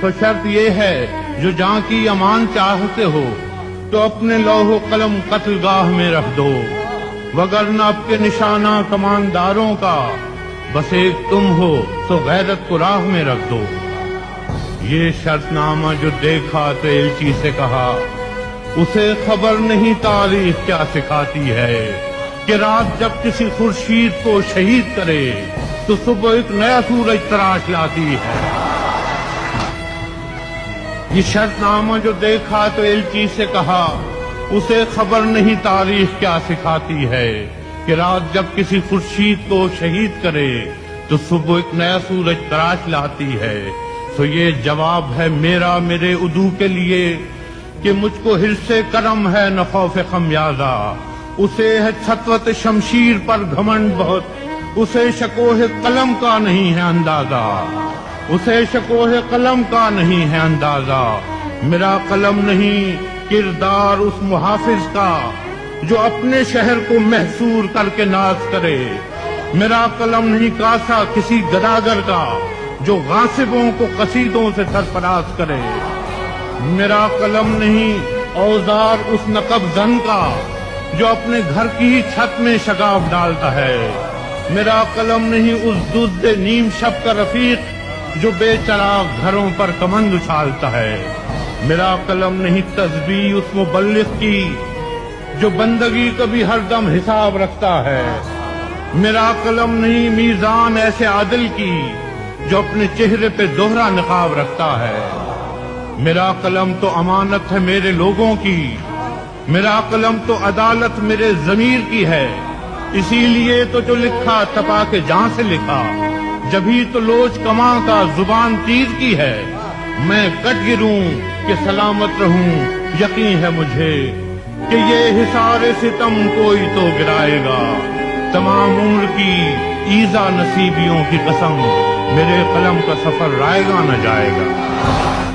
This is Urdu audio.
تو شرط یہ ہے جو جاں کی امان چاہتے ہو تو اپنے لوح و قلم قتل گاہ میں رکھ دو، وگرنہ اب کے نشانہ کمانداروں کا بس ایک تم ہو تو غیرت کو راہ میں رکھ دو۔ یہ شرط نامہ جو دیکھا تو ایلچی سے کہا، اسے خبر نہیں تاریخ کیا سکھاتی ہے کہ رات جب کسی خورشید کو شہید کرے تو صبح ایک نیا سورج تراش لاتی ہے۔ یہ شرط نامہ جو دیکھا تو ایلچی سے کہا، اسے خبر نہیں تاریخ کیا سکھاتی ہے کہ رات جب کسی خورشید کو شہید کرے تو صبح ایک نیا سورج تراش لاتی ہے۔ تو یہ جواب ہے میرا میرے عدو کے لیے کہ مجھ کو حرص کرم ہے نہ خوف خمیازہ، اسے ہے سطوت شمشیر پر گھمنڈ بہت، اسے شکوہ قلم کا نہیں ہے اندازہ، اسے شکوہ قلم کا نہیں ہے اندازہ۔ میرا قلم نہیں کردار اس محافظ کا جو اپنے شہر کو محصور کر کے ناز کرے، میرا قلم نہیں کاسا کسی گداگر کا جو غاصبوں کو قصیدوں سے سرفراز کرے، میرا قلم نہیں اوزار اس نقب زن کا جو اپنے گھر کی ہی چھت میں شگاف ڈالتا ہے، میرا قلم نہیں اس دزد نیم شب کا رفیق جو بے چراغ گھروں پر کمند اچھالتا ہے، میرا قلم نہیں تسبیح اس مبلغ کی جو بندگی کا بھی ہر دم حساب رکھتا ہے، میرا قلم نہیں میزان ایسے عادل کی جو اپنے چہرے پہ دوہرا نقاب رکھتا ہے، میرا قلم تو امانت ہے میرے لوگوں کی، میرا قلم تو عدالت میرے ضمیر کی ہے، اسی لیے تو جو لکھا تپا کے جان سے لکھا، جبھی تو لوچ کماں کا زبان تیر کی ہے، میں کٹ گروں کہ سلامت رہوں، یقین ہے مجھے کہ یہ حصار ستم کوئی تو گرائے گا، تمام عمر کی ایذا نصیبیوں کی قسم، میرے قلم کا سفر رائے گا نہ جائے گا۔